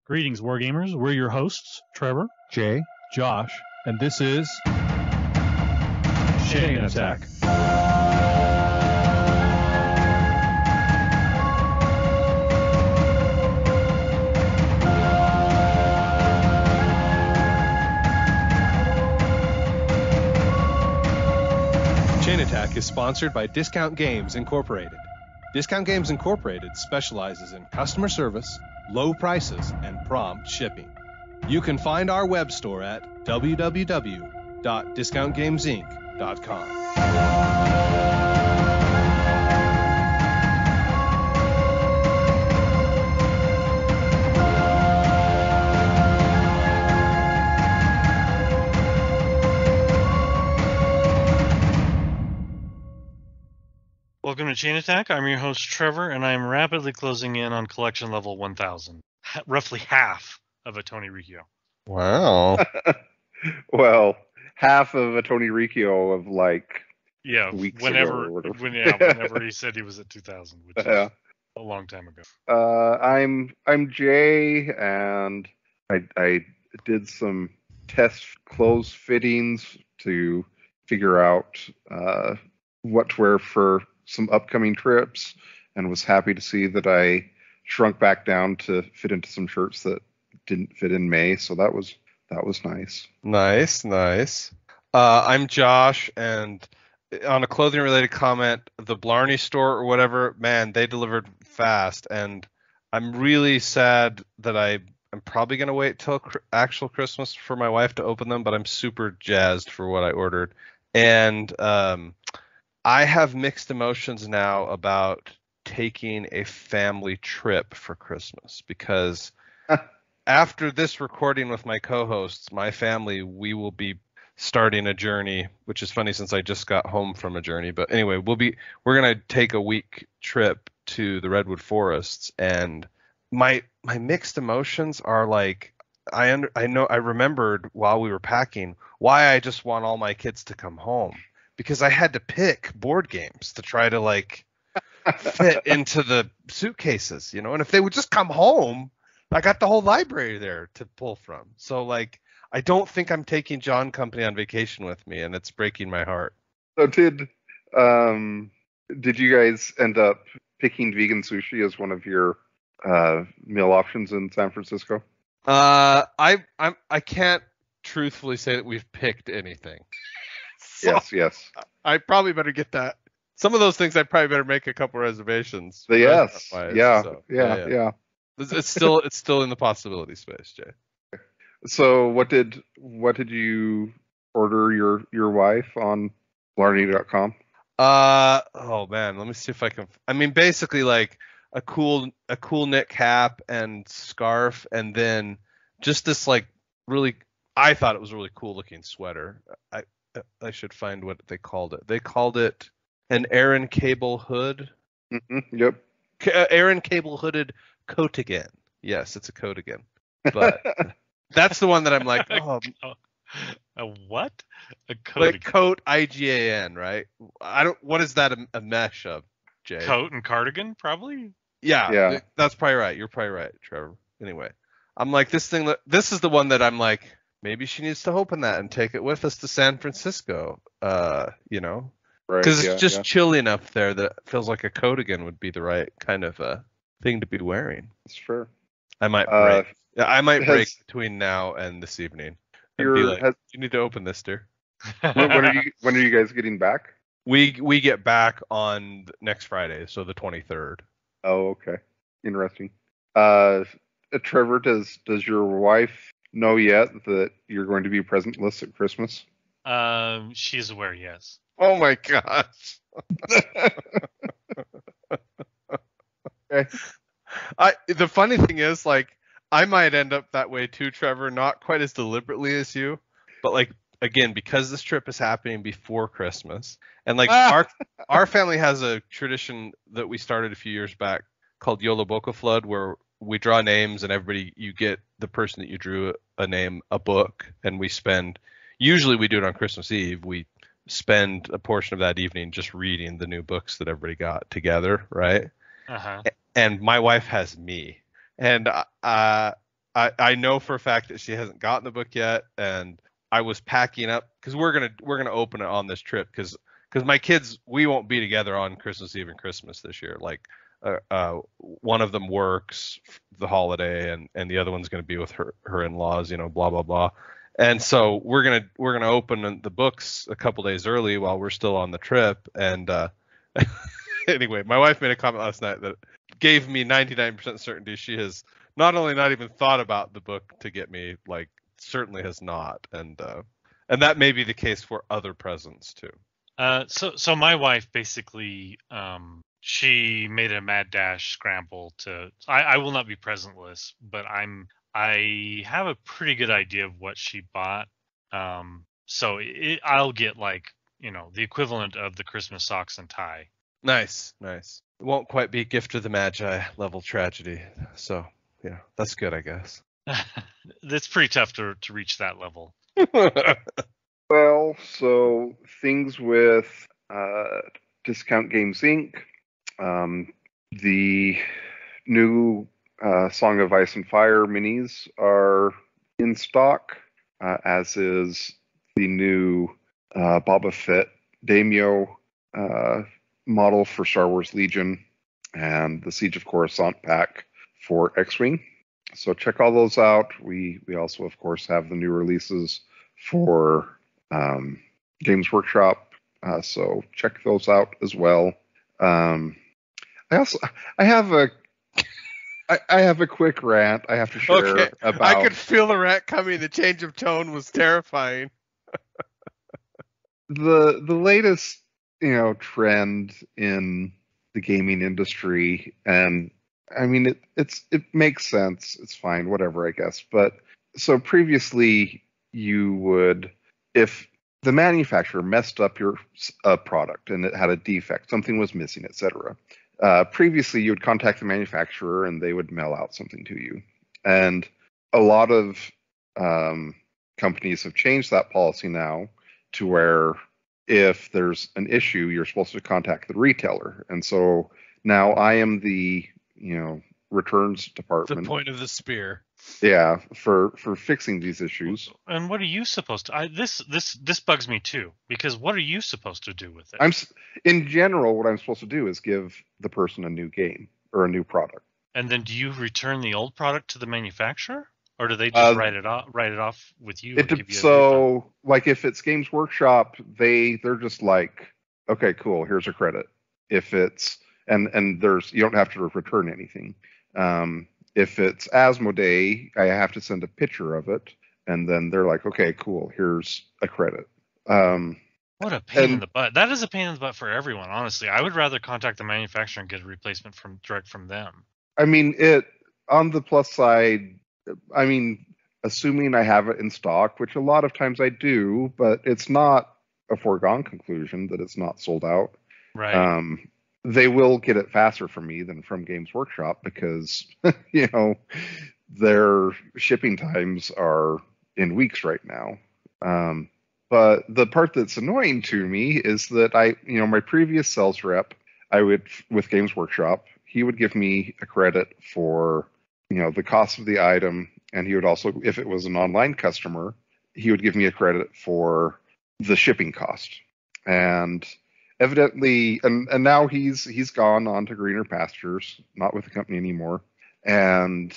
Greetings, Wargamers. We're your hosts, Trevor, Jay, Josh, and this is Chain Attack. Chain Attack is sponsored by Discount Games Incorporated. Discount Games Incorporated specializes in customer service, low prices, and prompt shipping. You can find our web store at www.discountgamesinc.com. Welcome to Chain Attack. I'm your host, Trevor, and I'm rapidly closing in on collection level 1000. Roughly half of a Tony Riccio. Wow. Well, half of a Tony Riccio of like weeks whenever ago or whatever. whenever he said he was at 2000, which is a long time ago. I'm Jay, and I did some test clothes fittings to figure out what to wear for some upcoming trips, and was happy to see that I shrunk back down to fit into some shirts that didn't fit in May, so that was nice. Nice. I'm Josh, and on a clothing related comment, the Blarney store or whatever, man, they delivered fast, and I'm really sad that I'm probably going to wait till actual Christmas for my wife to open them, but I'm super jazzed for what I ordered. And I have mixed emotions now about taking a family trip for Christmas, because after this recording with my co-hosts, my family, we will be starting a journey, which is funny since I just got home from a journey. But anyway, we're going to take a week trip to the Redwood Forests, and my mixed emotions are like, I remembered while we were packing why I just want all my kids to come home, because I had to pick board games to try to like fit into the suitcases, and if they would just come home, I got the whole library there to pull from. So like, I don't think I'm taking John Company on vacation with me, and it's breaking my heart. So did you guys end up picking vegan sushi as one of your meal options in San Francisco? I can't truthfully say that we've picked anything. So Yes. I probably better get that. Some of those things I probably better make a couple reservations. Yes. Yeah. It's still in the possibility space, Jay. So what did you order your wife on Blarney.com? Oh man, let me see if I can. I mean, basically like a cool knit cap and scarf, and then just this like really, I thought it was a really cool looking sweater. I should find what they called it. They called it an Aaron Cable hood. Mm-hmm, yep. Aaron Cable hooded coatigan. Yes, it's a coatigan. But that's the one that I'm like, oh. A what? A coat? Like coat, IGAN, right? What is that a mesh of, Jay? Coat and cardigan, probably? Yeah. That's probably right. You're probably right, Trevor. Anyway, I'm like, this is the one that I'm like, maybe she needs to open that and take it with us to San Francisco, Right, because it's just chilly enough there that it feels like a coatigan would be the right kind of thing to be wearing. That's fair. I might break. Break between now and this evening. And be like, you need to open this, dear. when are you guys getting back? We get back on next Friday, so the 23rd. Oh, okay. Interesting. Trevor, does your wife know yet that you're going to be presentless at Christmas? She's aware, yes. Oh my gosh. Okay. The funny thing is, like, I might end up that way too, Trevor, not quite as deliberately as you, but like, again, because this trip is happening before Christmas, and like our family has a tradition that we started a few years back called Yola Boca Flood, where we draw names, and you get the person that you drew a name, a book, and usually we do it on Christmas Eve. We spend a portion of that evening just reading the new books that everybody got together, right? Uh-huh. And my wife has me. And I I know for a fact that she hasn't gotten the book yet, and I was packing up because we're gonna open it on this trip because my kids, we won't be together on Christmas Eve and Christmas this year. Like one of them works the holiday, and the other one's gonna be with her in-laws, blah blah blah. And so we're gonna open the books a couple days early while we're still on the trip. And anyway, my wife made a comment last night that gave me 99% certainty she has not only not even thought about the book to get me, like certainly has not, and that may be the case for other presents too. So my wife basically she made a mad dash scramble to. I will not be presentless, but I have a pretty good idea of what she bought. So I'll get like the equivalent of the Christmas socks and tie. Nice. It won't quite be Gift of the Magi level tragedy. So yeah, that's good, I guess. It's pretty tough to reach that level. Well, so things with Discount Games Inc. The new Song of Ice and Fire minis are in stock, as is the new Boba Fett Daimyo model for Star Wars Legion and the Siege of Coruscant pack for X-Wing. So check all those out. We also, of course, have the new releases for Games Workshop. So check those out as well. I have a quick rant I have to share about. I could feel the rant coming. The change of tone was terrifying. The latest, trend in the gaming industry, and I mean it makes sense. It's fine, whatever, I guess. But so previously, you would, if the manufacturer messed up your product and it had a defect, something was missing, etc. Previously, you would contact the manufacturer and they would mail out something to you. And a lot of companies have changed that policy now to where if there's an issue, you're supposed to contact the retailer. And so now I am the, returns department. The point of the spear. Yeah, for fixing these issues. And what are you supposed to? This bugs me too, because what are you supposed to do with it? In general, what I'm supposed to do is give the person a new game or a new product. And then do you return the old product to the manufacturer, or do they just write it off with you? So, like, if it's Games Workshop, they're just like, okay, cool, here's a credit. If it's and there's you don't have to return anything. If it's Asmodee, I have to send a picture of it, and then they're like, okay, cool, here's a credit. What a pain in the butt. That is a pain in the butt for everyone, honestly. I would rather contact the manufacturer and get a replacement direct from them. I mean, on the plus side, I mean, assuming I have it in stock, which a lot of times I do, but it's not a foregone conclusion that it's not sold out. Right. They will get it faster from me than from Games Workshop because, their shipping times are in weeks right now. But the part that's annoying to me is that my previous sales rep, with Games Workshop, he would give me a credit for, the cost of the item. And he would also, if it was an online customer, he would give me a credit for the shipping cost. And evidently, and now he's gone on to greener pastures, not with the company anymore. And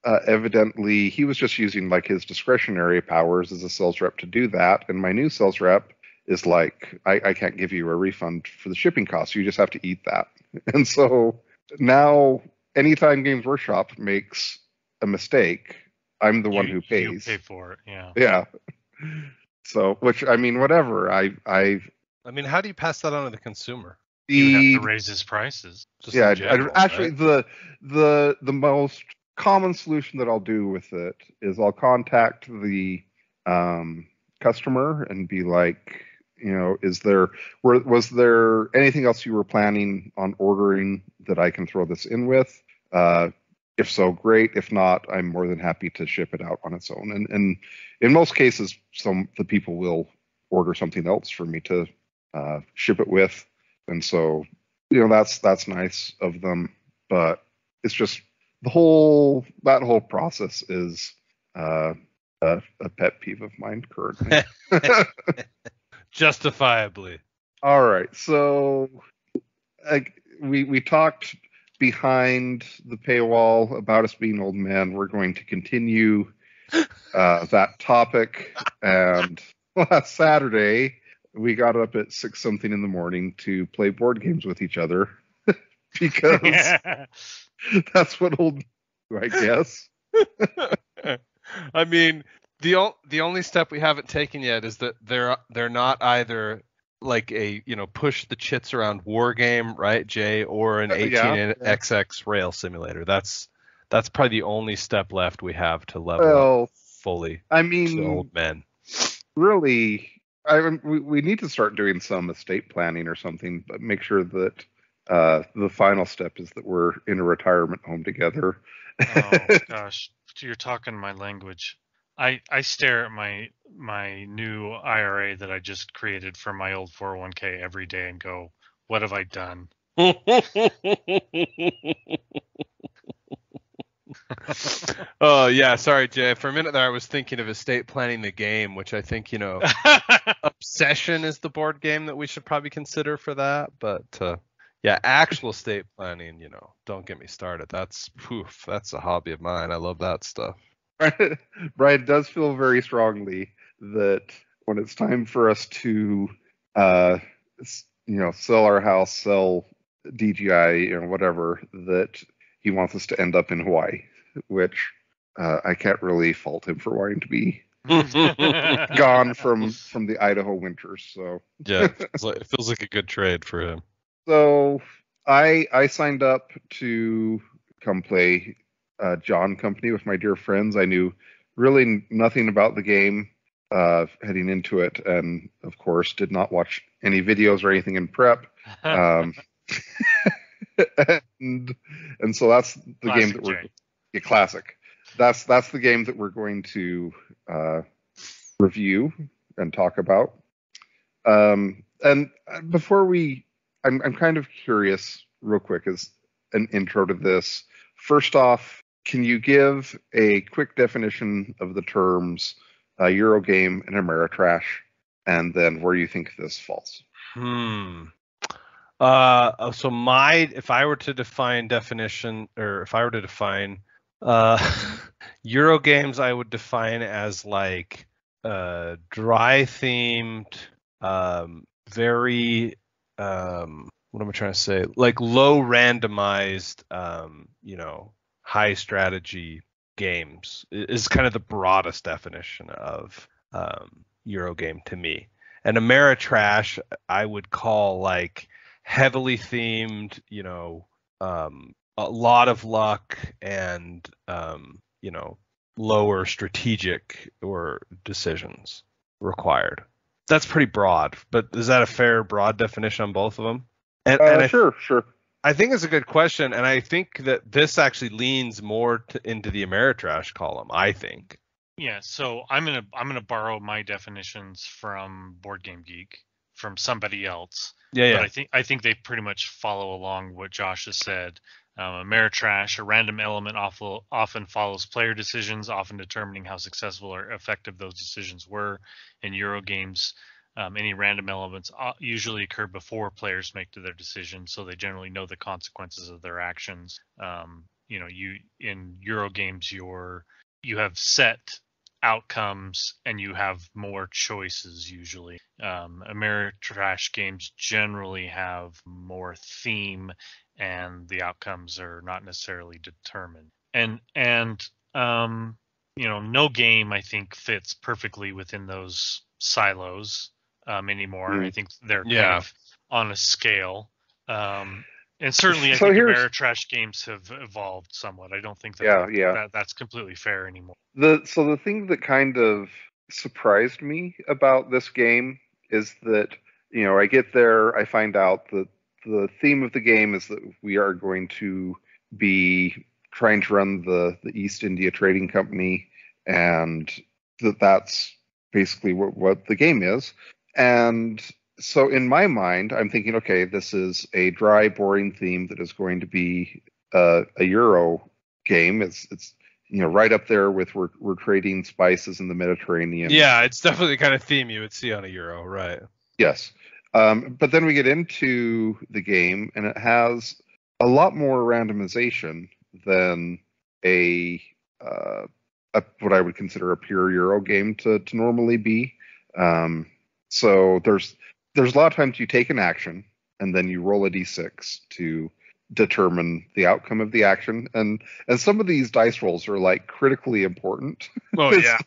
evidently, he was just using like his discretionary powers as a sales rep to do that. And my new sales rep is like, I can't give you a refund for the shipping costs. You just have to eat that. And so now, anytime Games Workshop makes a mistake, I'm the one who pays. You pay for it, yeah. Yeah. So, which, I mean, whatever. I mean, how do you pass that on to the consumer? You have to raise his prices. Yeah, actually, right? the most common solution that I'll do with it is I'll contact the customer and be like, was there anything else you were planning on ordering that I can throw this in with? If so, great. If not, I'm more than happy to ship it out on its own. And in most cases, the people will order something else for me to ship it with. And so, that's nice of them. But it's just that whole process is a pet peeve of mine currently. Justifiably. All right, so we talked behind the paywall about us being old men. We're going to continue that topic. And last Saturday, we got up at 6 something in the morning to play board games with each other because that's what old men do, I guess. I mean, the only step we haven't taken yet is that they're not either like a push the chits around war game, right, Jay, or an 18xx rail simulator. That's probably the only step left we have to level up fully. I mean, to old men. Really, we need to start doing some estate planning or something, but make sure that the final step is that we're in a retirement home together. Oh gosh, you're talking my language. I stare at my new IRA that I just created for my old 401k every day and go, what have I done? Oh yeah, sorry Jay. For a minute there I was thinking of estate planning the game, which I think, Obsession is the board game that we should probably consider for that. But yeah, actual estate planning, don't get me started. That's a hobby of mine. I love that stuff. Brian does feel very strongly that when it's time for us to, sell our house, sell DGI, whatever, that he wants us to end up in Hawaii, which I can't really fault him for wanting to be gone from the Idaho winters. So yeah, it feels like a good trade for him. So I signed up to come play John Company with my dear friends. I knew really nothing about the game heading into it, and of course did not watch any videos or anything in prep. And so that's the Classic game that we're classic. That's the game that we're going to review and talk about. And before I'm kind of curious, real quick, as an intro to this. First off, can you give a quick definition of the terms Eurogame and Ameritrash, and then where you think this falls? So if I were to define Eurogames, I would define as like dry themed, very what am I trying to say? Like low randomized, high strategy games is kind of the broadest definition of Eurogame to me. And Ameritrash, I would call like heavily themed, a lot of luck and, lower strategic or decisions required. That's pretty broad, but is that a fair broad definition on both of them? Sure. I think it's a good question, and I think that this actually leans more into the Ameritrash column, I think. Yeah, so I'm gonna borrow my definitions from Board Game Geek from somebody else. Yeah. But I think they pretty much follow along what Josh has said. Ameritrash, a random element often follows player decisions, often determining how successful or effective those decisions were. In Eurogames, any random elements usually occur before players make their decisions, so they generally know the consequences of their actions. You in Eurogames, you have set outcomes and you have more choices usually. Ameritrash games generally have more theme and the outcomes are not necessarily determined. And no game I think fits perfectly within those silos anymore. I think they're kind of on a scale. And certainly I think Ameritrash games have evolved somewhat. I don't think that's completely fair anymore. So the thing that kind of surprised me about this game is that, I get there, I find out that the theme of the game is that we are going to be trying to run the East India Trading Company, and that's basically what the game is. And so in my mind, I'm thinking, okay, this is a dry, boring theme that is going to be a Euro game. It's right up there with we're trading spices in the Mediterranean. Yeah, it's definitely the kind of theme you would see on a Euro, right? Yes. But then we get into the game, and it has a lot more randomization than what I would consider a pure Euro game to normally be. So there's a lot of times you take an action, and then you roll a d6 to determine the outcome of the action, and some of these dice rolls are like critically important. Oh yeah.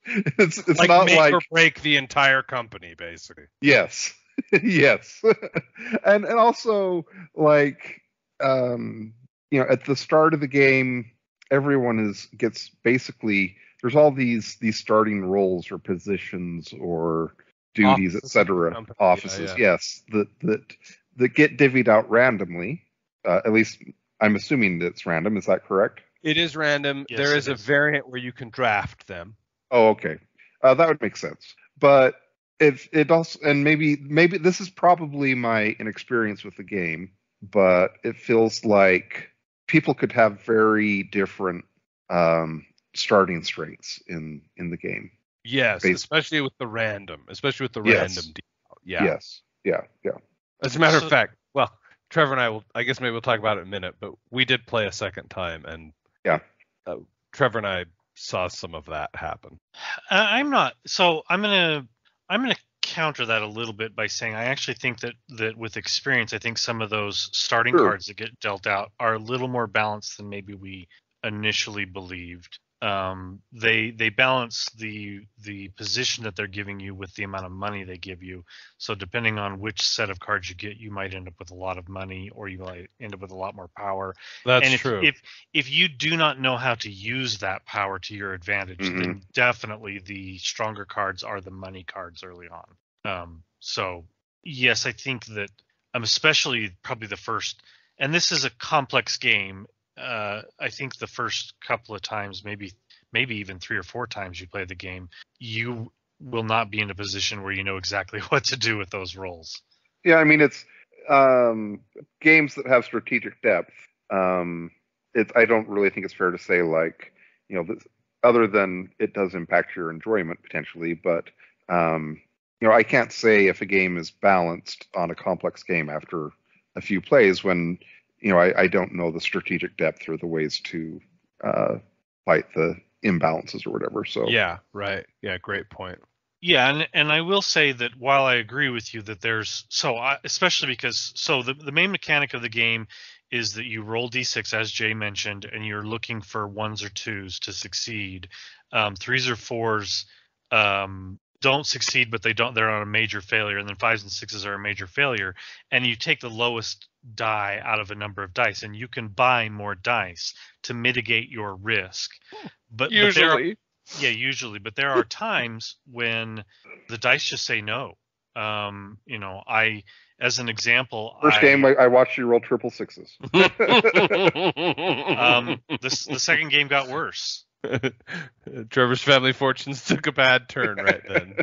It's like not make like or break the entire company, basically. yes. Yes. And also like at the start of the game everyone gets basically there's all these starting roles or positions or duties, etc. Offices, yeah. yes, that get divvied out randomly. At least I'm assuming it's random. Is that correct? It is random. Yes, there it is a is. variant where you can draft them. Oh, okay. That would make sense. But it also, and maybe this is probably my inexperience with the game, but it feels like people could have very different starting strengths in the game. Yes, especially with the random Yes. deal. Yeah. Yes. Yeah. As a matter of fact, well, Trevor and I guess maybe we'll talk about it in a minute, but we did play a second time, and yeah, Trevor and I saw some of that happen. I'm gonna counter that a little bit by saying I actually think that with experience, I think some of those starting cards that get dealt out are a little more balanced than maybe we initially believed. They balance the position that they're giving you with the amount of money they give you. So depending on which set of cards you get, you might end up with a lot of money, or you might end up with a lot more power. That's true. If you do not know how to use that power to your advantage, then definitely the stronger cards are the money cards early on. So yes, I think that especially probably the first, and this is a complex game. I think the first couple of times, maybe even 3 or 4 times you play the game, you will not be in a position where you know exactly what to do with those rolls. Yeah, I mean it's games that have strategic depth. I don't really think it's fair to say like other than it does impact your enjoyment potentially, but I can't say if a game is balanced on a complex game after a few plays when I don't know the strategic depth or the ways to fight the imbalances or whatever. So yeah, right. Yeah, great point. Yeah, and I will say that while I agree with you that especially because the main mechanic of the game is that you roll d6 as Jay mentioned, and you're looking for 1s or 2s to succeed. 3s or 4s don't succeed, but they're on a major failure, and then 5s and 6s are a major failure, and you take the lowest die out of a number of dice, and you can buy more dice to mitigate your risk. But usually, but there are times when the dice just say no. As an example, first game I watched you roll triple 6s. The second game got worse. Trevor's family fortunes took a bad turn right then.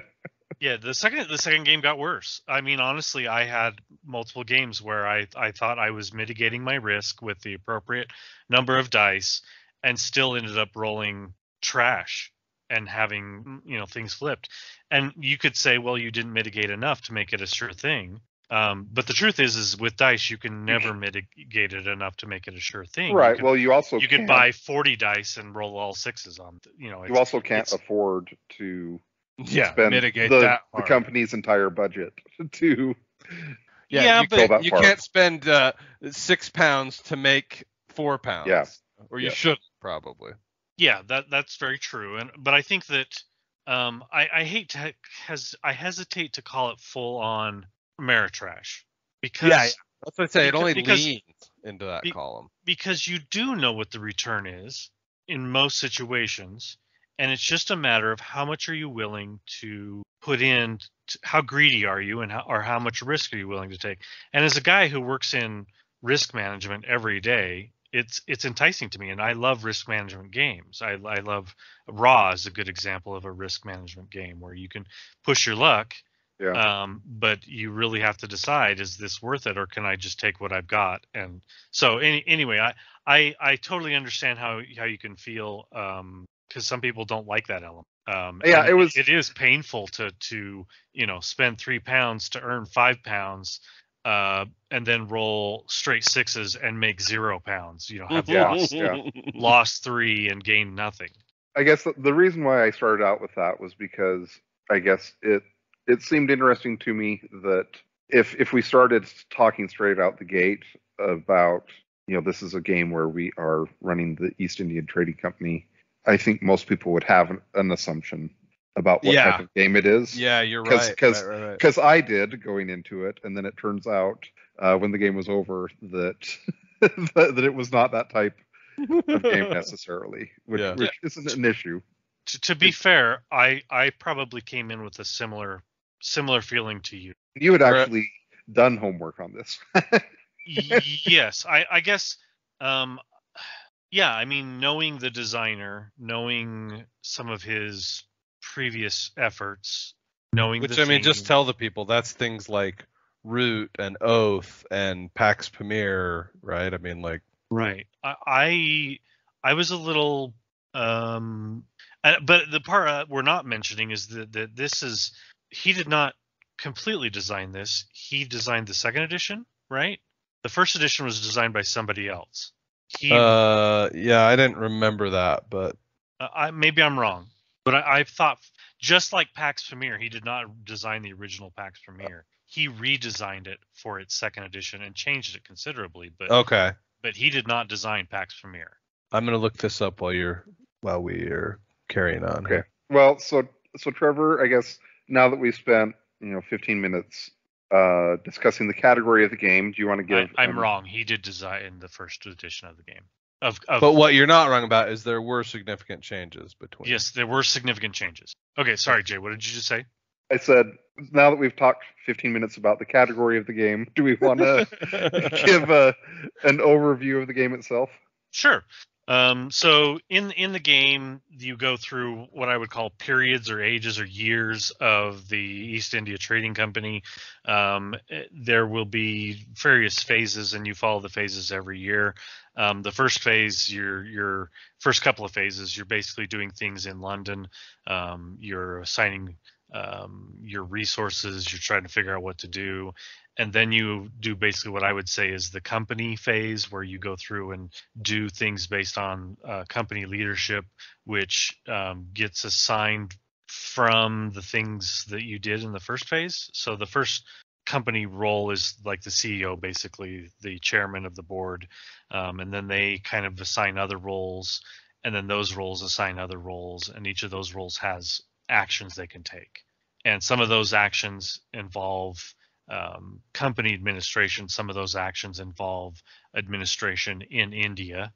Yeah, the second game got worse. I mean, honestly, I had multiple games where I thought I was mitigating my risk with the appropriate number of dice, and still ended up rolling trash and having things flipped. And you could say, well, you didn't mitigate enough to make it a sure thing. But the truth is with dice, you can never mitigate it enough to make it a sure thing. Right. You could buy 40 dice and roll all 6s on. You also can't afford to spend mitigate the company's entire budget to. But you can't spend £6 to make £4. Yeah. Or you should probably. Yeah, that's very true. But I think that I hesitate to call it full on Ameritrash because that's what I say. It only leans into that column because you do know what the return is in most situations, and it's just a matter of how much are you willing to put in, how greedy are you, and how much risk are you willing to take. And as a guy who works in risk management every day, it's enticing to me, and I love risk management games. I love Raw is a good example of a risk management game where you can push your luck Yeah. But you really have to decide, is this worth it, or can I just take what I've got? And so anyway, I totally understand how you can feel, because some people don't like that element. Yeah, And it was. it is painful to spend £3 to earn £5, and then roll straight sixes and make £0. Have Yeah. lost 3 and gained nothing. I guess the reason why I started out with that was because I guess it seemed interesting to me that if we started talking straight out the gate about, this is a game where we are running the East Indian Trading Company, I think most people would have an assumption about what type of game it is. Yeah, you're right. Because I did going into it, and then it turns out when the game was over that that it was not that type of game necessarily, which isn't an issue. To be fair, I probably came in with a similar feeling to you. You had actually done homework on this. Yes, I guess. Yeah, I mean, knowing the designer, knowing some of his previous efforts, knowing which the I mean, theme, just tell the people that's things like Root and Oath and Pax Pamir, right? I mean, like, right. I was a little, but the part we're not mentioning is that this is, he did not completely design this. He designed the second edition, right? The first edition was designed by somebody else. Yeah, I didn't remember that, but maybe I'm wrong. But I thought, just like Pax Pamir, he did not design the original Pax Pamir. He redesigned it for its second edition and changed it considerably. But okay. But he did not design Pax Pamir. I'm gonna look this up while we are carrying on. Okay. Here. Well, so Trevor, I guess now that we've spent 15 minutes discussing the category of the game, do you want to give? I'm wrong. He did design the first edition of the game. But what you're not wrong about is there were significant changes between. Yes, there were significant changes. Okay, sorry, Jay. What did you just say? I said, now that we've talked 15 minutes about the category of the game, do we want to give an overview of the game itself? Sure. So in the game, you go through what I would call periods or ages or years of the East India Trading Company. There will be various phases, and you follow the phases every year. The first phase, your first couple of phases, you're basically doing things in London. You're assigning your resources. You're trying to figure out what to do. And then you do basically what I would say is the company phase, where you go through and do things based on company leadership, which gets assigned from the things that you did in the first phase. So the first company role is like the CEO, basically the chairman of the board. And then they kind of assign other roles, and then those roles assign other roles. And each of those roles has actions they can take. And some of those actions involve company administration. Some of those actions involve administration in India,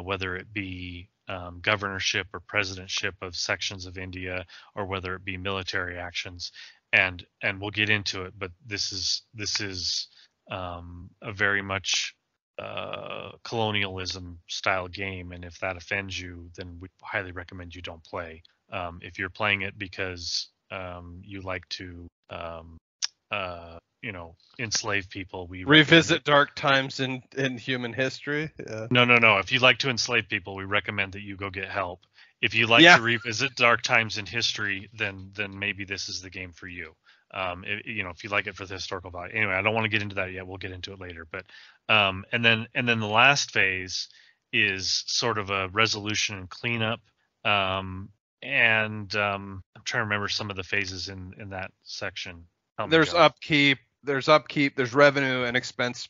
whether it be governorship or presidentship of sections of India, or whether it be military actions. And we'll get into it, but this is a very much colonialism style game, and if that offends you, then we highly recommend you don't play. If you're playing it because you like to enslave people, we revisit dark times in human history. Yeah. No. If you like to enslave people, we recommend that you go get help. If you like to revisit dark times in history, then maybe this is the game for you. If you like it for the historical value. Anyway, I don't want to get into that yet. We'll get into it later. But and then the last phase is sort of a resolution and cleanup. I'm trying to remember some of the phases in that section. There's upkeep. There's revenue and expense.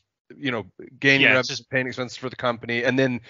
Gaining revenue, paying expenses for the company, and then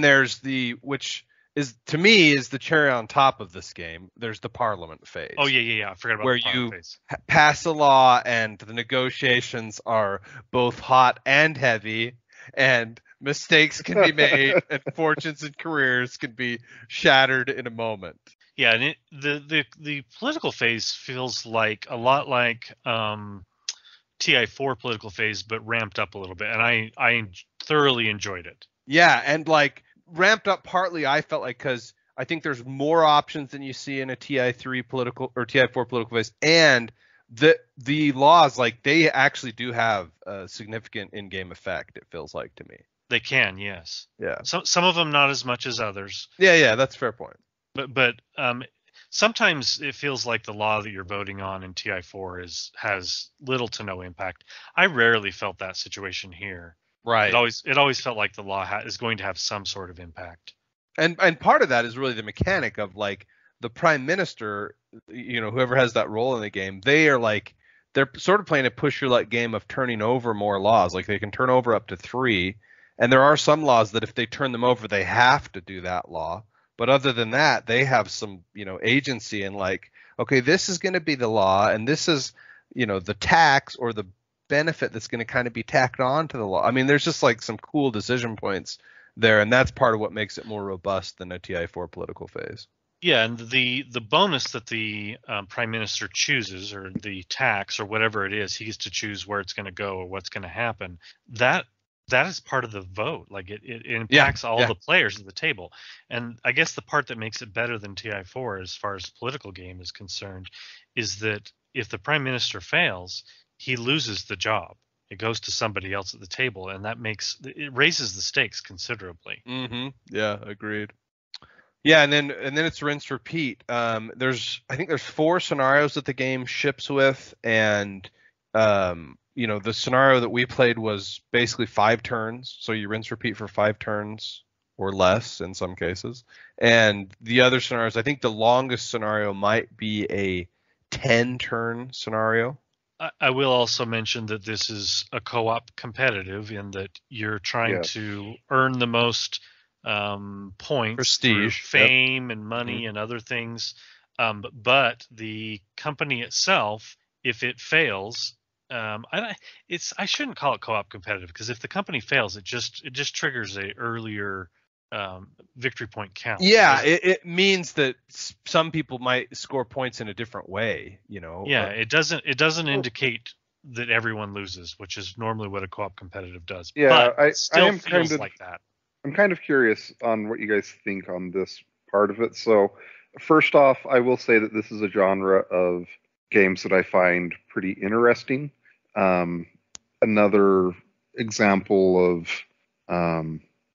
there's which is, to me, is the cherry on top of this game. There's the parliament phase. Oh yeah. I forgot about where the parliament you phase. Pass a law, and the negotiations are both hot and heavy, and mistakes can be made, and fortunes and careers can be shattered in a moment. Yeah, and the political phase feels like a lot like TI4 political phase, but ramped up a little bit, and I thoroughly enjoyed it. Yeah, and like ramped up partly, I felt like, because I think there's more options than you see in a TI3 political or TI4 political phase, and the laws, like, they actually do have a significant in-game effect. It feels like to me. They can, yes. Yeah. Some of them not as much as others. Yeah, that's a fair point. But sometimes it feels like the law that you're voting on in TI4 has little to no impact. I rarely felt that situation here. Right. It always felt like the law is going to have some sort of impact. And part of that is really the mechanic of, like, the prime minister, whoever has that role in the game, they're sort of playing a push your luck game of turning over more laws. Like, they can turn over up to 3, and there are some laws that if they turn them over, they have to do that law. But other than that, they have some, agency and, like, okay, this is going to be the law, and this is, the tax or the benefit that's going to kind of be tacked on to the law. I mean, there's just, like, some cool decision points there, and that's part of what makes it more robust than a TI4 political phase. Yeah, and the bonus that the prime minister chooses, or the tax, or whatever it is, he gets to choose where it's going to go or what's going to happen. That is part of the vote. Like, it impacts all the players at the table. And I guess the part that makes it better than TI4 as far as the political game is concerned is that if the prime minister fails, he loses the job. It goes to somebody else at the table, and it raises the stakes considerably. Mm-hmm. Yeah, agreed. Yeah, and then it's rinse repeat. I think there's 4 scenarios that the game ships with, and the scenario that we played was basically 5 turns, so you rinse repeat for 5 turns or less in some cases. And the other scenarios, I think the longest scenario might be a 10-turn scenario. I will also mention that this is a co-op competitive in that you're trying to earn the most points, prestige, fame, and money, and other things. But the company itself, if it fails, I shouldn't call it co-op competitive, because if the company fails, it just triggers a earlier victory point count. Yeah, it means that some people might score points in a different way. Yeah, it doesn't indicate that everyone loses, which is normally what a co-op competitive does. Yeah, but it still I am feels kind of like that. I'm kind of curious on what you guys think on this part of it. So, first off, I will say that this is a genre of games that I find pretty interesting. Another example of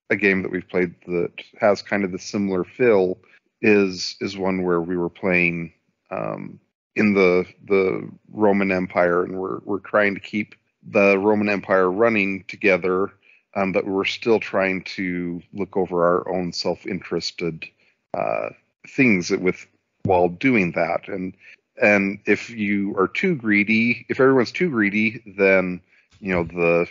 a game that we've played that has kind of the similar feel is one where we were playing in the Roman Empire, and we're trying to keep the Roman Empire running together. But we're still trying to look over our own self-interested things while doing that. And if you are too greedy, if everyone's too greedy, then the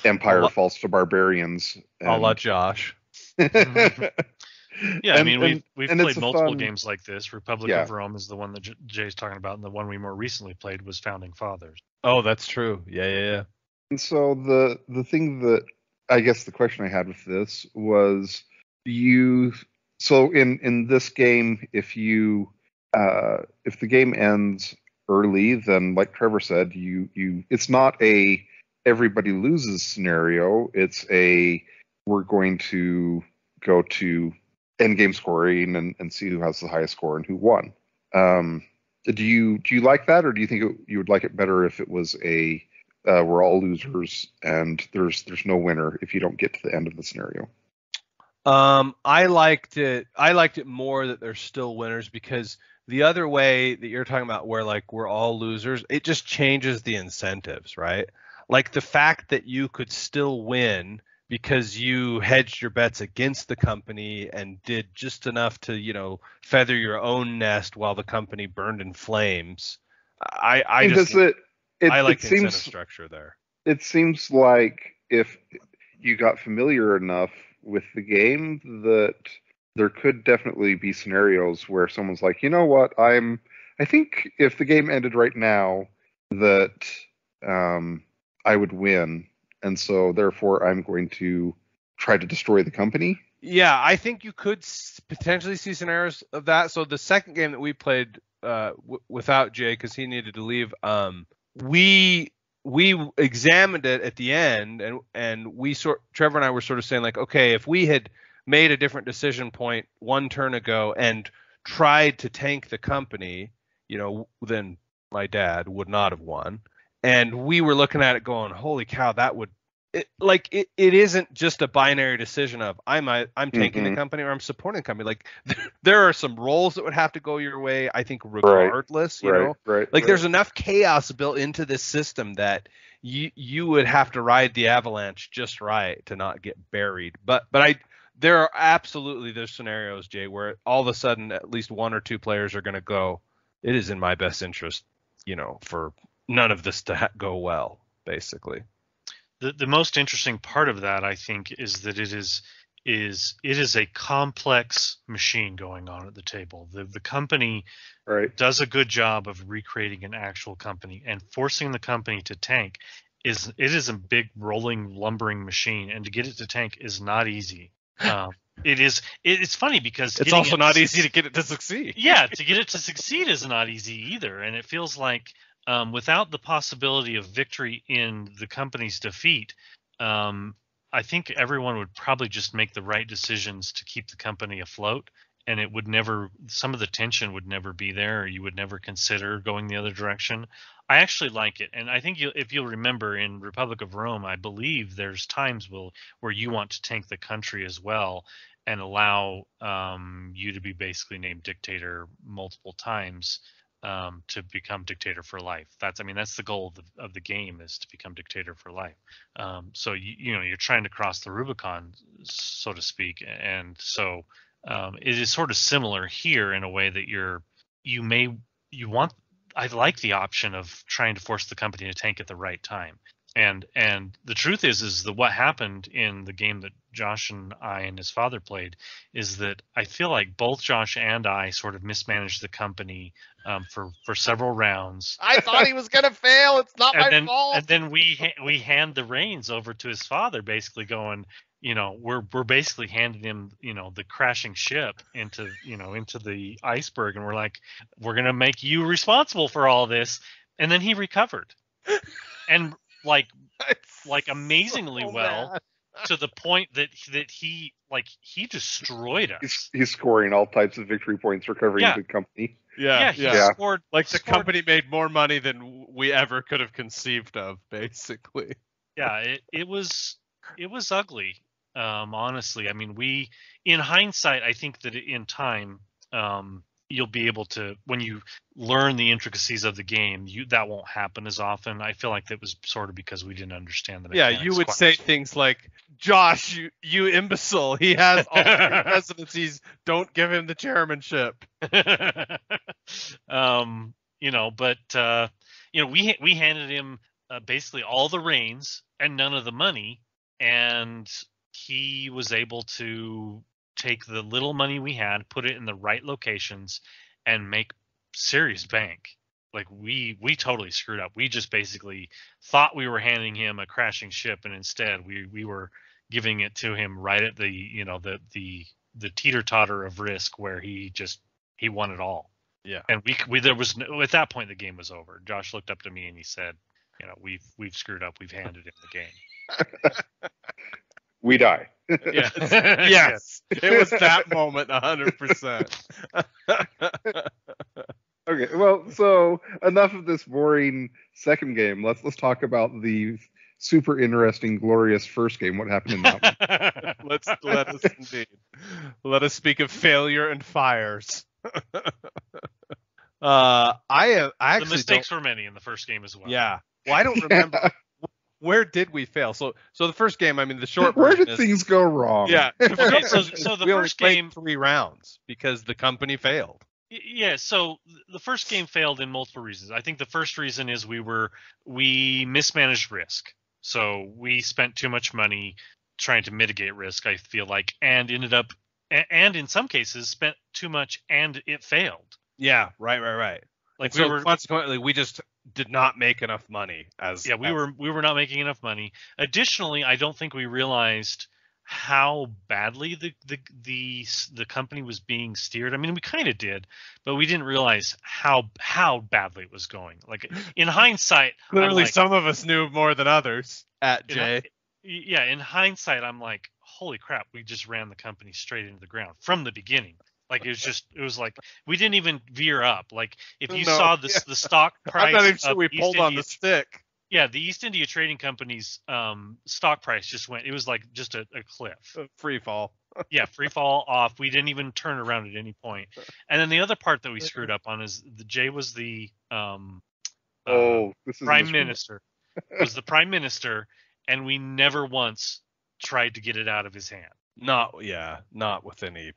empire falls to barbarians. A la Josh. Yeah, I mean, we've played multiple games like this. Republic of Rome is the one that Jay's talking about, and the one we more recently played was Founding Fathers. Oh, that's true. Yeah. And so the thing that I guess the question I had with this was, so in this game, if the game ends early, then, like Trevor said, it's not a everybody loses scenario. It's we're going to go to end game scoring and see who has the highest score and who won. Do you like that, or do you think you would like it better if it was we're all losers and there's no winner if you don't get to the end of the scenario? I liked it more that there's still winners, because the other way that you're talking about, where, like, we're all losers, it just changes the incentives, right? Like, the fact that you could still win because you hedged your bets against the company and did just enough to, feather your own nest while the company burned in flames. I like the incentive structure there. It seems like if you got familiar enough with the game, that there could definitely be scenarios where someone's like, you know what, I think if the game ended right now, that I would win, and so therefore I'm going to try to destroy the company. Yeah, I think you could potentially see scenarios of that. So the second game that we played without Jay, because he needed to leave, we examined it at the end, and Trevor and I were sort of saying, like, okay, if we had made a different decision point one turn ago and tried to tank the company, then my dad, would not have won. And we were looking at it going, holy cow, that would it isn't just a binary decision of I'm taking the company or I'm supporting the company. Like there are some roles that would have to go your way, I think, regardless, you know. Like there's enough chaos built into this system that you would have to ride the avalanche just right to not get buried. But there are absolutely those scenarios, Jay, where all of a sudden at least one or two players are going to go, it is in my best interest, you know, for none of this to go well, basically. The most interesting part of that, I think, is that it is a complex machine going on at the table. The company does a good job of recreating an actual company, and forcing the company to tank it is a big rolling lumbering machine, and to get it to tank is not easy. It's funny because it's also not easy to get it to succeed. Yeah, to get it to succeed is not easy either, and it feels like without the possibility of victory in the company's defeat, I think everyone would probably just make the right decisions to keep the company afloat, and it would never, some of the tension would never be there, or you would never consider going the other direction. I actually like it, and I think if you'll remember in Republic of Rome, I believe there's times where you want to tank the country as well and allow you to be basically named dictator multiple times. To become dictator for life. That's the goal of the game, is to become dictator for life. So you're trying to cross the Rubicon, so to speak, and so it is sort of similar here in a way that I like the option of trying to force the company to tank at the right time. And the truth is that what happened in the game that Josh and I and his father played is that I feel like both Josh and I sort of mismanaged the company for several rounds. I thought he was gonna fail. It's not my fault. And then we hand the reins over to his father, basically going, you know, we're basically handing him, you know, the crashing ship into the iceberg, and we're like, we're gonna make you responsible for all this. And then he recovered, and like amazingly well, to the point that he destroyed us. He's scoring all types of victory points, recovering the company. He scored. Like the company made more money than we ever could have conceived of, basically. Yeah, it was ugly. Honestly, I mean, in hindsight, I think that in time, you'll be able to, when you learn the intricacies of the game, that won't happen as often. I feel like that was sort of because we didn't understand the mechanics. Yeah, you would say things like, Josh, you imbecile, he has all the presidencies, don't give him the chairmanship. We handed him basically all the reins and none of the money, and he was able to take the little money we had, put it in the right locations, and make serious bank. Like we totally screwed up. We just basically thought we were handing him a crashing ship, and instead we were giving it to him right at the teeter-totter of risk, where he won it all. Yeah. And there was at that point the game was over. Josh looked up to me and he said, you know, we've screwed up. We've handed him the game. We die. Yes. Yes. It was that moment, 100%. Okay, well, so enough of this boring second game. Let's talk about the super interesting, glorious first game. What happened in that one? Let us indeed. Let us speak of failure and fires. The mistakes were many in the first game as well. Yeah. Well, I don't remember. Where did we fail? So the first game, I mean, the short Where version did things go wrong? Yeah. Okay, so the first game, 3 rounds because the company failed. Yeah, so the first game failed in multiple reasons. I think the first reason is we mismanaged risk. So we spent too much money trying to mitigate risk, I feel like, and ended up, and in some cases spent too much and it failed. Yeah, right. Like consequently, we just did not make enough money. We were not making enough money. Additionally, I don't think we realized how badly the company was being steered. I mean, we kind of did, but we didn't realize how badly it was going. Like in hindsight, clearly some of us knew more than others. In hindsight, I'm like, holy crap, we just ran the company straight into the ground from the beginning. Like it was like we didn't even veer up. Like if you No, saw the stock price, I'm not even sure of we East pulled on India, the stick. yeah, the East India Trading Company's stock price just went. It was like just a cliff. Free fall. Yeah, free fall off. We didn't even turn around at any point. And then the other part that we screwed up on is the Jay was the This is prime minister. Was the prime minister, and we never once tried to get it out of his hand. Not with any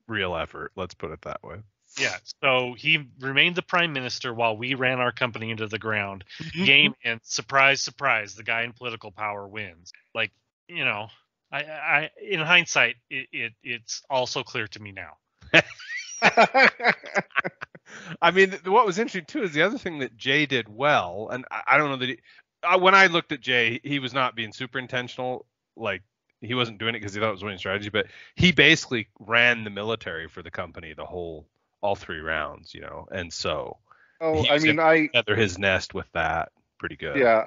real effort. Let's put it that way. Yeah, so he remained the prime minister while we ran our company into the ground. Game and surprise, surprise, the guy in political power wins. Like, you know, I in hindsight, it's also clear to me now. I mean, what was interesting too is the other thing that Jay did well, and I don't know that when I looked at Jay, he was not being super intentional. Like he wasn't doing it because he thought it was winning strategy, but he basically ran the military for the company all 3 rounds, you know, and so I mean, I feather his nest with that pretty good. Yeah,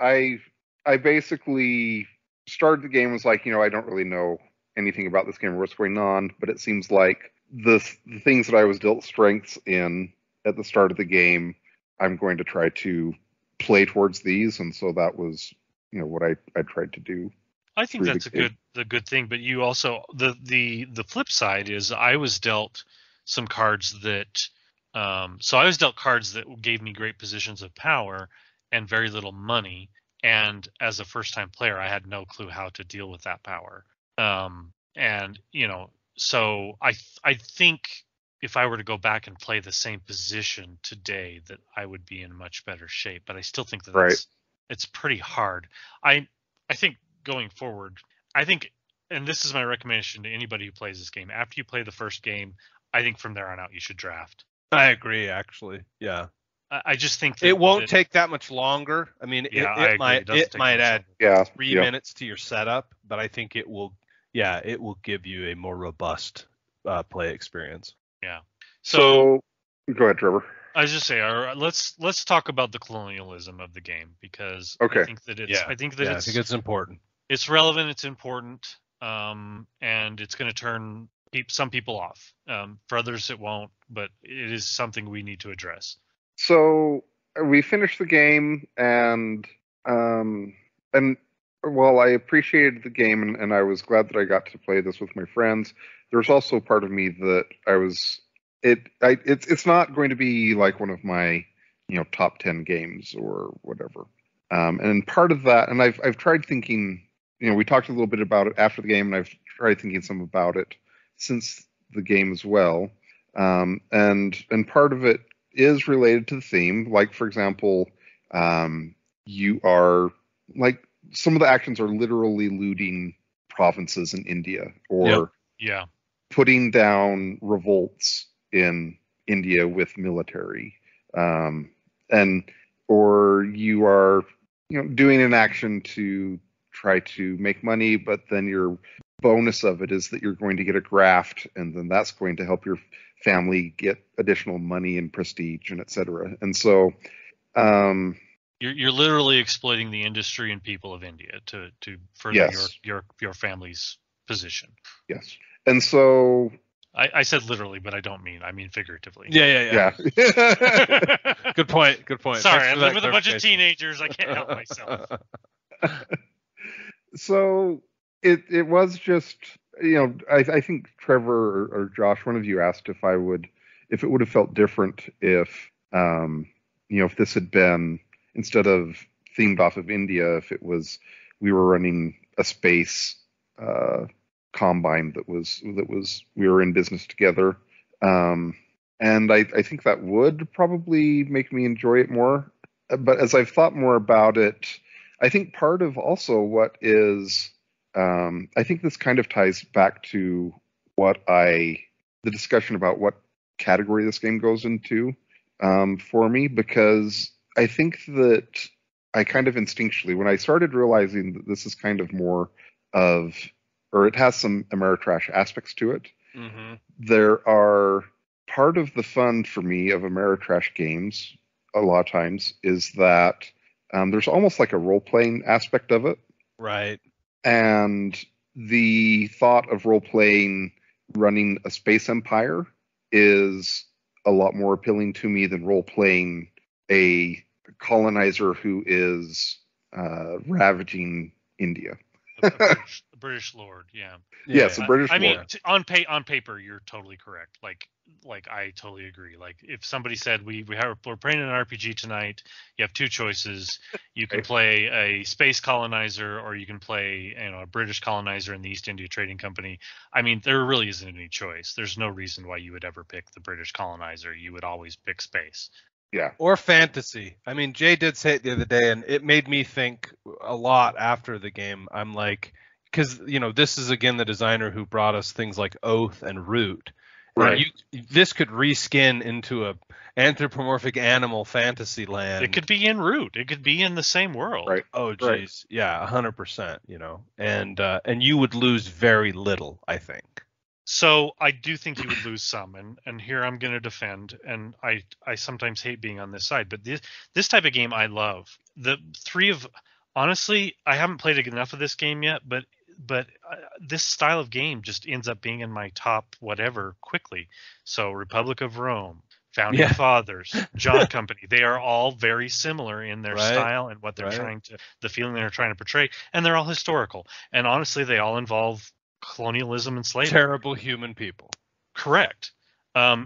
I basically started the game, was like, you know, I don't really know anything about this game or what's going on, but it seems like the things that I was dealt strengths in at the start of the game, I'm going to try to play towards these, and so that was, you know, what I tried to do. I think that's the good thing, but you also the flip side is I was dealt some cards that so I was dealt cards that gave me great positions of power and very little money, and as a first time player I had no clue how to deal with that power. And you know, so I think if I were to go back and play the same position today that I would be in much better shape, but I still think that it's pretty hard. I think going forward, I think, and this is my recommendation to anybody who plays this game, after you play the first game, I think from there on out you should draft. I agree, actually. Yeah. I just think that it won't take that much longer. I mean, yeah, it might add 3 minutes to your setup, but I think it will give you a more robust play experience. Yeah. So go ahead, Trevor. I was just say, let's talk about the colonialism of the game, because I think that it's important. It's relevant. It's important. And it's going to turn some people off. For others, it won't. But it is something we need to address. So we finished the game, and while I appreciated the game, and I was glad that I got to play this with my friends, there's also part of me that it's not going to be like one of my, you know, top 10 games or whatever. And part of that, and I've tried thinking, you know, we talked a little bit about it after the game, and I've tried thinking some about it since the game as well. And part of it is related to the theme. Like, for example, you are like, some of the actions are literally looting provinces in India, or putting down revolts in India with military, or you are, you know, doing an action to try to make money, but then your bonus of it is that you're going to get a graft, and then that's going to help your family get additional money and prestige and etc. And so you're literally exploiting the industry and people of India to further your family's position. Yes. And so I said literally, but I mean figuratively. Yeah. Good point. Sorry, I live with a bunch of teenagers. I can't help myself. So it was just, you know, I think Trevor or Josh, one of you asked if it would have felt different if, you know, if this had been, instead of themed off of India, if we were running a space combine that was we were in business together, and I think that would probably make me enjoy it more. But as I've thought more about it, I think part of also what is, I think this kind of ties back to the discussion about what category this game goes into for me, because I think that I kind of instinctually, when I started realizing that this is kind of more of, or it has some Ameritrash aspects to it, there are, part of the fun for me of Ameritrash games a lot of times is that there's almost like a role-playing aspect of it. Right. And the thought of role-playing running a space empire is a lot more appealing to me than role playing a colonizer who is ravaging India. A British lord, yeah. Yes, a British I mean, lord. on paper, you're totally correct. Like I totally agree. Like if somebody said we're playing an RPG tonight, you have two choices. You can play a space colonizer, or you can play a British colonizer in the East India Trading Company. I mean, there really isn't any choice. There's no reason why you would ever pick the British colonizer. You would always pick space. Yeah. Or fantasy. I mean, Jay did say it the other day, and it made me think a lot after the game. I'm like, because this is again the designer who brought us things like Oath and Root. Right. And this could reskin into a anthropomorphic animal fantasy land. It could be in Root. It could be in the same world. Right. Oh, geez. Right. Yeah, 100%. And you would lose very little, I think. So I do think you would lose some, and here I'm going to defend, and I sometimes hate being on this side, but this type of game I love. Honestly, I haven't played enough of this game yet, but this style of game just ends up being in my top whatever quickly. So Republic of Rome, Founding Fathers, John Company, they are all very similar in their style and what they're the feeling they're trying to portray, and they're all historical. And honestly, they all involve colonialism and slavery. Terrible human people. Correct.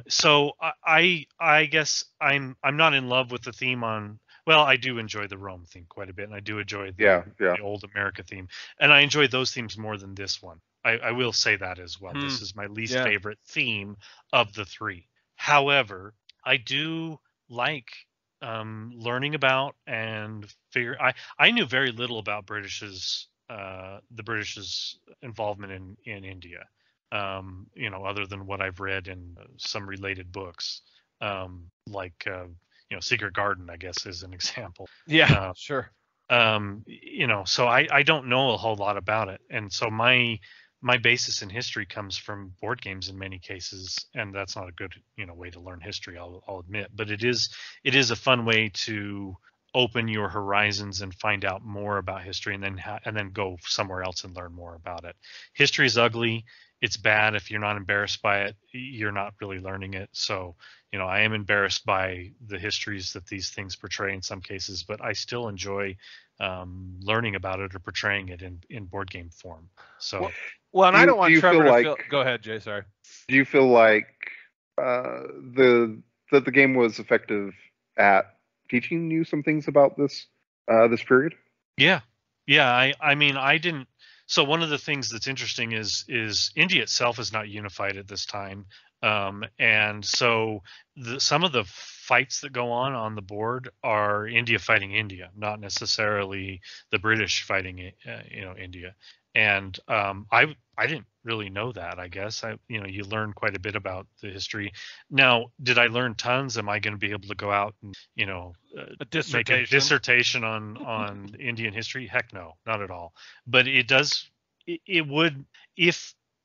So I guess I'm not in love with the theme on. Well, I do enjoy the Rome theme quite a bit, and I do enjoy the old America theme, and I enjoy those themes more than this one. I will say that as well. This is my least favorite theme of the three. However, I do like learning about and figure. I knew very little about the British's involvement in India, other than what I've read in some related books, like Secret Garden, I guess, is an example. Yeah, sure. So I don't know a whole lot about it, and so my basis in history comes from board games in many cases, and that's not a good way to learn history, I'll admit, but it is a fun way to open your horizons and find out more about history, and then go somewhere else and learn more about it. History is ugly. It's bad. If you're not embarrassed by it, you're not really learning it. So, I am embarrassed by the histories that these things portray in some cases, but I still enjoy learning about it or portraying it in board game form. So, well, and I don't want Trevor to feel. Go ahead, Jay. Sorry. Do you feel like that the game was effective at teaching you some things about this period? Yeah. I mean, I didn't. So one of the things that's interesting is India itself is not unified at this time, and so some of the fights that go on the board are India fighting India, not necessarily the British fighting India. And I didn't really know that. I guess you learn quite a bit about the history. Now, did I learn tons? Am I going to be able to go out and make a dissertation on Indian history? Heck no, not at all. But it does. It would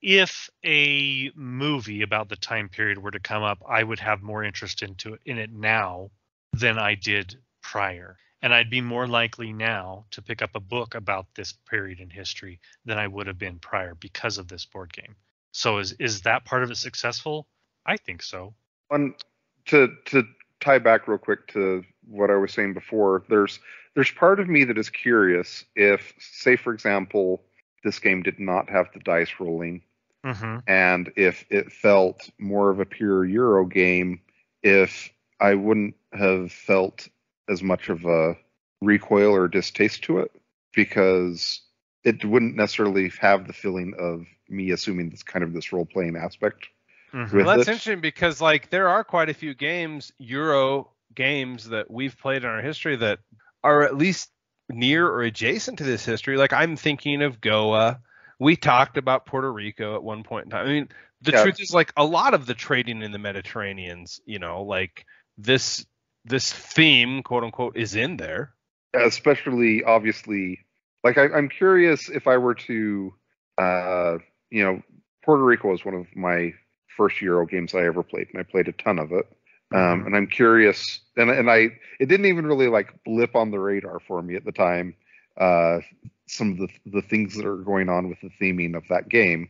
if a movie about the time period were to come up, I would have more interest in it now than I did prior. And I'd be more likely now to pick up a book about this period in history than I would have been prior because of this board game. So is that part of it successful? I think so. To tie back real quick to what I was saying before, there's part of me that is curious if, say, for example, this game did not have the dice rolling, and if it felt more of a pure Euro game, if I wouldn't have felt as much of a recoil or distaste to it, because it wouldn't necessarily have the feeling of me assuming this kind of this role-playing aspect. Well, that's interesting because there are quite a few Euro games that we've played in our history that are at least near or adjacent to this history. Like I'm thinking of Goa. We talked about Puerto Rico at one point in time. I mean, the truth is a lot of the trading in the Mediterranean's, this theme, quote unquote, is in there. Especially, obviously, I'm curious if I were to, Puerto Rico was one of my first Euro games I ever played, and I played a ton of it. And I'm curious, and it didn't even really blip on the radar for me at the time. Some of the things that are going on with the theming of that game.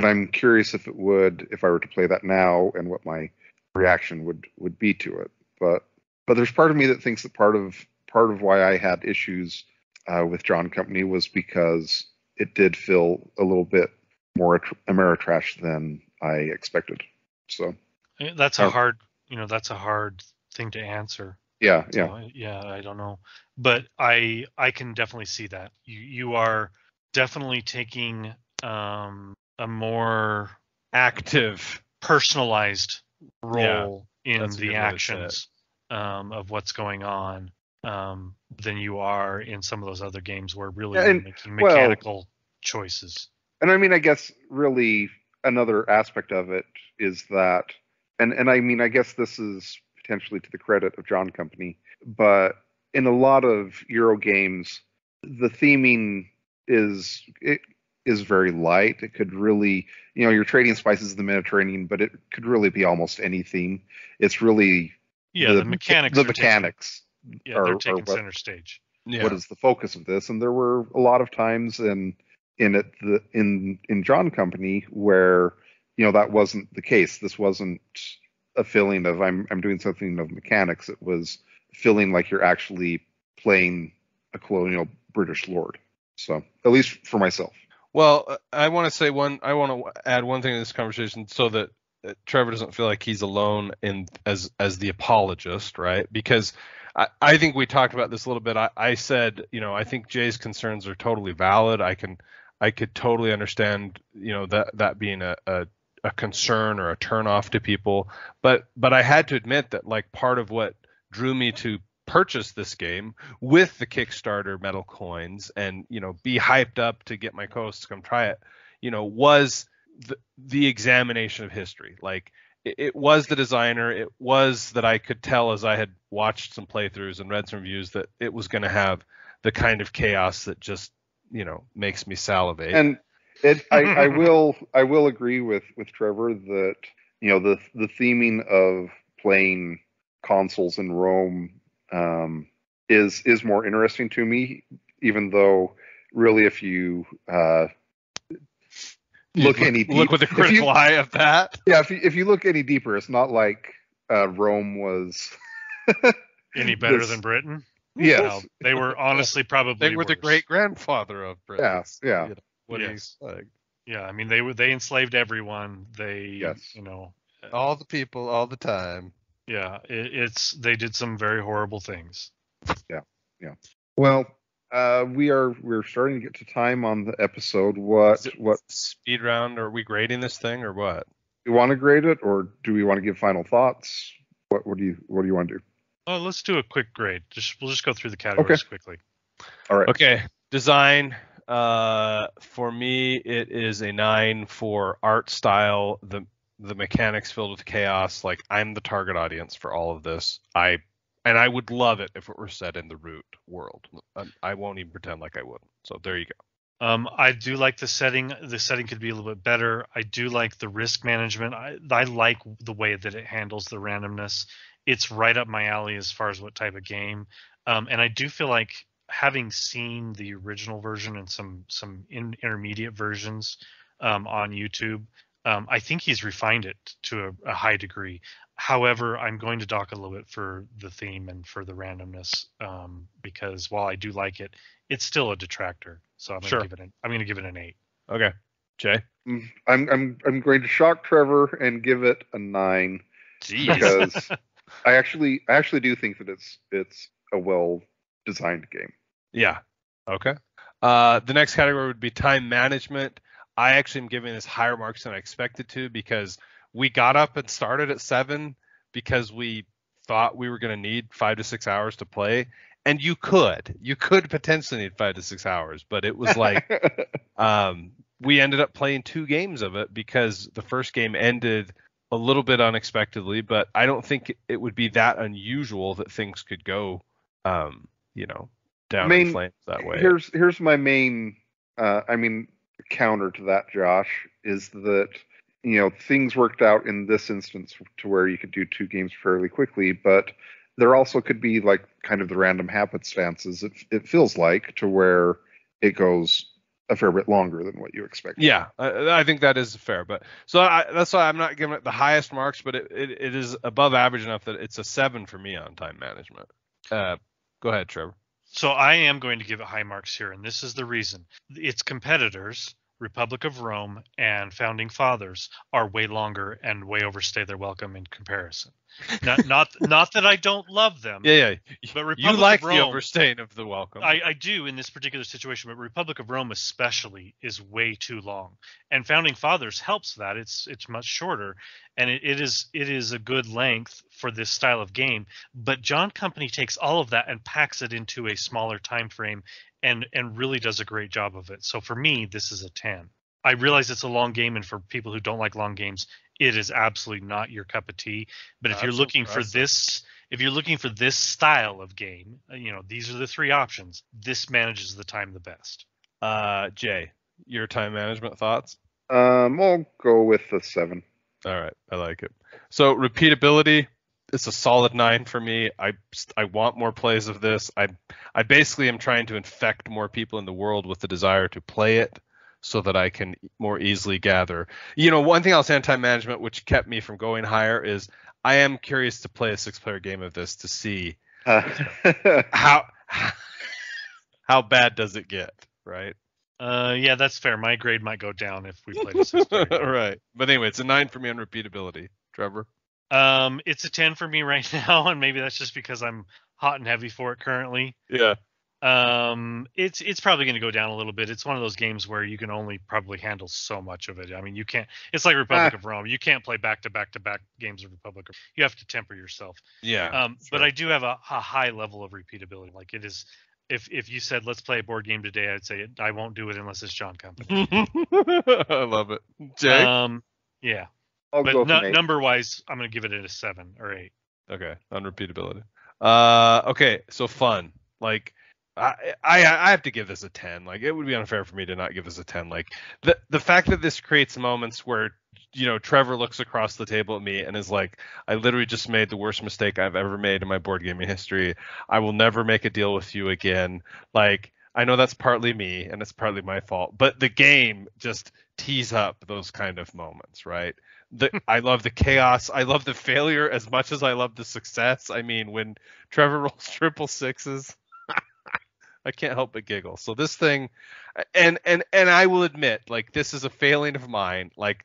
I'm curious if it would, if I were to play that now, and what my reaction would be to it. But there's part of me that thinks that part of why I had issues with John Company was because it did feel a little bit more Ameritrash than I expected. So That's a hard, that's a hard thing to answer. Yeah, So, yeah, I don't know, but I can definitely see that you are definitely taking a more active, personalized role in that's a good the way to say it. actions of what's going on than you are in some of those other games where really you're making mechanical choices. And I mean, I guess really another aspect of it is that, and I mean, I guess this is potentially to the credit of John Company, but in a lot of Euro games, the theming is very light. It could really, you're trading spices in the Mediterranean, but it could really be almost any theme. It's really the mechanics. They're taking center stage. What is the focus of this? And there were a lot of times in John Company where that wasn't the case. This wasn't a feeling of I'm doing something of mechanics. It was feeling like you're actually playing a colonial British lord. So at least for myself. Well, I want to add one thing to this conversation so that Trevor doesn't feel like he's alone as the apologist, right? Because I think we talked about this a little bit. I said, I think Jay's concerns are totally valid. I could totally understand, that being a concern or a turnoff to people. But I had to admit that like part of what drew me to purchase this game with the Kickstarter metal coins and, be hyped up to get my co-hosts to come try it, was the examination of history. Like it was the designer. It was that I could tell as I had watched some playthroughs and read some reviews that it was going to have the kind of chaos that just, makes me salivate. And I will agree with Trevor that, the theming of playing consoles in Rome is more interesting to me, even though really if you look with a critical eye of that. Yeah, if you look any deeper, it's not like Rome was any better than Britain. Yes. No, they were honestly probably they were the great grandfather of Britain. Yeah. Yeah, I mean they enslaved everyone. They all the people all the time. Yeah, they did some very horrible things. Yeah. Well, we're starting to get to time on the episode. What speed round? Are we grading this thing or what? Do you want to grade it, or do we want to give final thoughts? What do you want to do? Let's do a quick grade. We'll just go through the categories quickly. All right. Okay. Design. For me, it is a 9 for art style. The mechanics filled with chaos. Like I'm the target audience for all of this. I would love it if it were set in the Root world. I won't even pretend like I wouldn't. So there you go. I do like the setting. The setting could be a little bit better. I do like the risk management. I like the way that it handles the randomness. It's right up my alley as far as what type of game. And I do feel like having seen the original version and some intermediate versions on YouTube, I think he's refined it to a high degree. However, I'm going to dock a little bit for the theme and for the randomness because while I do like it, it's still a detractor. So I'm going to give it an 8. Okay, Jay. I'm going to shock Trevor and give it a 9. Jeez. Because I actually do think that it's a well designed game. Yeah. Okay. The next category would be time management. I actually am giving this higher marks than I expected to because we got up and started at 7 because we thought we were going to need 5 to 6 hours to play. And you could potentially need 5 to 6 hours, but it was like we ended up playing 2 games of it because the first game ended a little bit unexpectedly, but I don't think it would be that unusual that things could go, down in flames that way. Here's my main, counter to that, Josh, is that things worked out in this instance to where you could do 2 games fairly quickly, but there also could be like kind of the random happenstances. It feels like to where it goes a fair bit longer than what you expected. Yeah, I think that is fair. But that's why I'm not giving it the highest marks, but it is above average enough that it's a 7 for me on time management. Go ahead, Trevor. So I am going to give it high marks here, and this is the reason. Its competitors, Republic of Rome and Founding Fathers, are way longer and way overstay their welcome in comparison. Not that I don't love them. Yeah. But Republic You like of Rome, the overstaying of the welcome. I do in this particular situation, but Republic of Rome especially is way too long. And Founding Fathers helps that. It's much shorter, and it is a good length for this style of game. But John Company takes all of that and packs it into a smaller time frame and really does a great job of it. So for me, this is a 10. I realize it's a long game, and for people who don't like long games, it is absolutely not your cup of tea. But if you're looking for this, if you're looking for this style of game, these are the three options. This manages the time the best. Jay, your time management thoughts? I'll go with a 7. All right, I like it. So repeatability, it's a solid 9 for me. I want more plays of this. I basically am trying to infect more people in the world with the desire to play it, so that I can more easily gather. One thing I'll say on time management, which kept me from going higher, is I am curious to play a 6-player game of this to see how bad does it get, right? Yeah, that's fair. My grade might go down if we played a 6-player game. Right. But anyway, it's a 9 for me on repeatability. Trevor? It's a 10 for me right now, and maybe that's just because I'm hot and heavy for it currently. Yeah. It's probably going to go down a little bit. It's one of those games where you can only probably handle so much of it. I mean, you can't. It's like Republic of Rome. You can't play back to back games of Republic. You have to temper yourself. Yeah. Sure. But I do have a high level of repeatability. Like it is. If you said let's play a board game today, I'd say I won't do it unless it's John Company. I love it. Jay? Yeah. I'll go But number wise, I'm going to give it a 7 or 8. Okay, on repeatability. Okay, so fun. Like. I have to give this a 10. Like, it would be unfair for me to not give this a 10. Like, the fact that this creates moments where Trevor looks across the table at me and is like, I literally just made the worst mistake I've ever made in my board gaming history. I will never make a deal with you again. Like, I know that's partly me and it's partly my fault, but the game just tees up those kind of moments, right? I love the chaos. I love the failure as much as I love the success. I mean, when Trevor rolls triple sixes, I can't help but giggle. So this thing, and I will admit, like, this is a failing of mine. Like,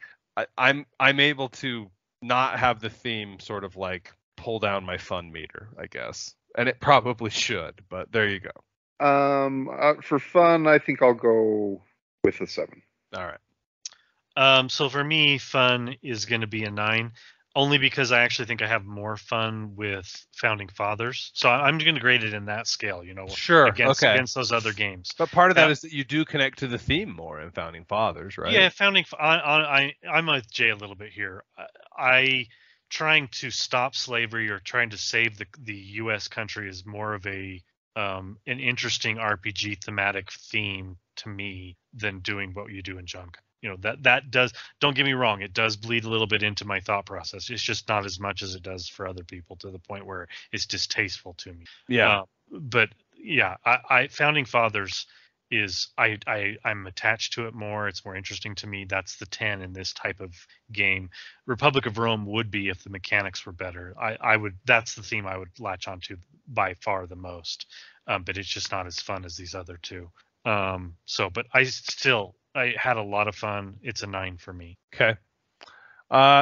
I'm able to not have the theme sort of like pull down my fun meter, I guess, and it probably should. But there you go. For fun, I think I'll go with a 7. All right. So for me, fun is going to be a 9. Only because I actually think I have more fun with Founding Fathers. So I'm going to grade it in that scale, Sure. Against those other games. But part of that is that you do connect to the theme more in Founding Fathers, right? Yeah, I'm with Jay a little bit here. I trying to stop slavery or trying to save the U.S. country is more of an interesting RPG thematic theme to me than doing what you do in John. That does, don't get me wrong, it does bleed a little bit into my thought process. It's just not as much as it does for other people, to the point where it's distasteful to me. Yeah. But yeah, I Founding Fathers is I'm attached to it more. It's more interesting to me. That's the 10 in this type of game. Republic of Rome would be if the mechanics were better. That's the theme I would latch onto by far the most. But it's just not as fun as these other two. But I had a lot of fun. It's a 9 for me. Okay.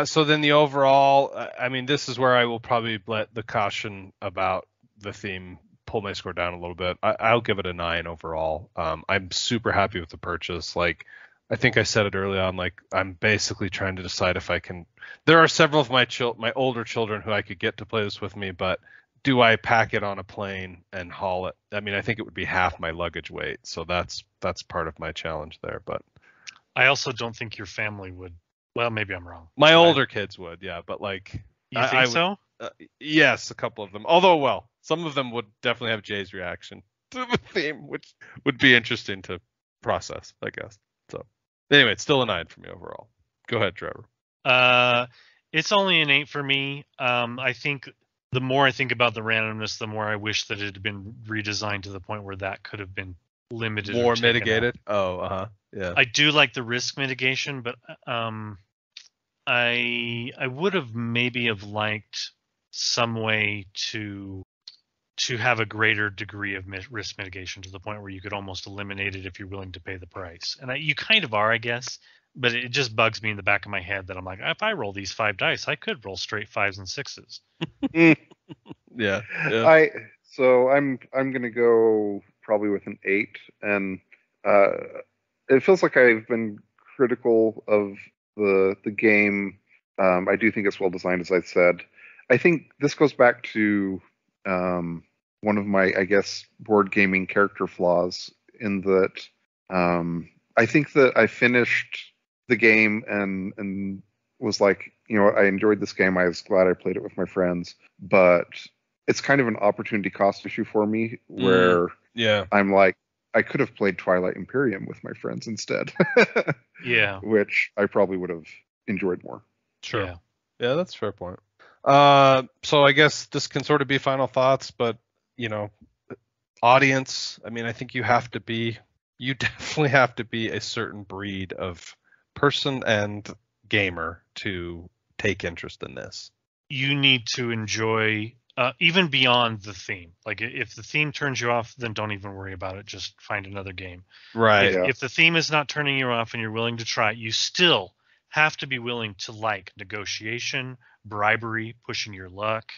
So then the overall, I mean, this is where I will probably let the caution about the theme pull my score down a little bit. I'll give it a 9 overall. I'm super happy with the purchase. Like, I think I said it early on, like, I'm basically trying to decide if I can. There are several of my older children who I could get to play this with me, but do I pack it on a plane and haul it? I mean, I think it would be half my luggage weight. So that's part of my challenge there. But I also don't think your family would. Well, maybe I'm wrong. My older kids would, yeah. But like, you think so? Yes, a couple of them. Although, well, some of them would definitely have Jay's reaction to the theme, which would be interesting to process, I guess. So anyway, it's still a 9 for me overall. Go ahead, Trevor. It's only an 8 for me. I think the more I think about the randomness, the more I wish that it had been redesigned to the point where that could have been limited or More taken out. mitigated. Oh, yeah. I do like the risk mitigation, but I would have maybe have liked some way to have a greater degree of risk mitigation to the point where you could almost eliminate it if you're willing to pay the price. And you kind of are, I guess, but it just bugs me in the back of my head that I'm like, if I roll these 5 dice, I could roll straight 5s and 6s. Yeah. I'm gonna go probably with an 8, and it feels like I've been critical of the game. I do think it's well designed, as I said. I think this goes back to one of my, I guess, board gaming character flaws, in that I think that I finished the game and was like, I enjoyed this game. I was glad I played it with my friends, but it's kind of an opportunity cost issue for me, where I'm like, I could have played Twilight Imperium with my friends instead. Yeah. Which I probably would have enjoyed more. Sure. Yeah, that's a fair point. So I guess this can sort of be final thoughts, but audience, I mean, I think you definitely have to be a certain breed of person and gamer to take interest in this. You need to enjoy even beyond the theme. Like, if the theme turns you off, then don't even worry about it. Just find another game. Right. If the theme is not turning you off and you're willing to try it, you still have to be willing to like negotiation, bribery, pushing your luck,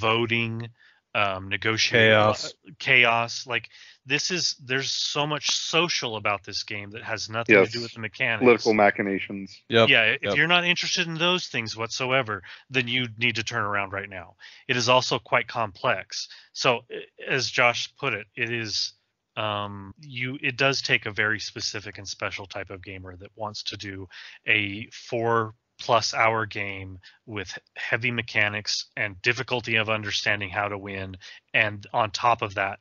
voting, negotiating, chaos. Like, there's so much social about this game that has nothing to do with the mechanics. Political machinations. Yep. Yeah, if you're not interested in those things whatsoever, then you need to turn around right now. It is also quite complex. So, as Josh put it, it is it does take a very specific and special type of gamer that wants to do a 4+ hour game with heavy mechanics and difficulty of understanding how to win, and on top of that,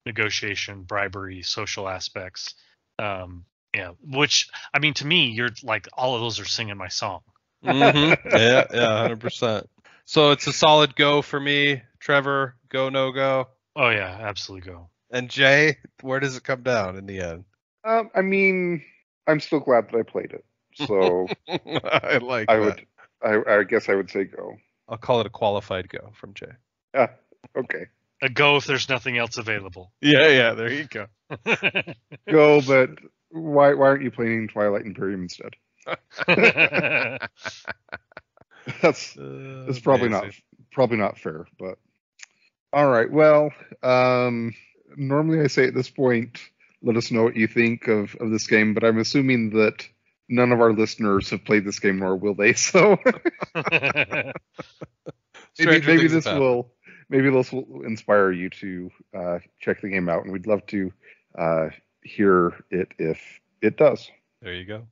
negotiation, bribery, social aspects. Which, I mean, to me, you're like, all of those are singing my song. Mm-hmm. Yeah, 100%. So it's a solid go for me. Trevor, go, no go? Oh yeah, absolutely go. And Jay, where does it come down in the end? I mean, I'm still glad that I played it. So I like that. I guess I would say go. I'll call it a qualified go from Jay. Yeah. Okay. A go if there's nothing else available. Yeah, there you go. Go, but why aren't you playing Twilight Imperium instead? That's probably not fair, but all right. Well, normally I say at this point, let us know what you think of this game, but I'm assuming that none of our listeners have played this game, nor will they. So maybe this will inspire you to check the game out, and we'd love to hear it if it does. There you go.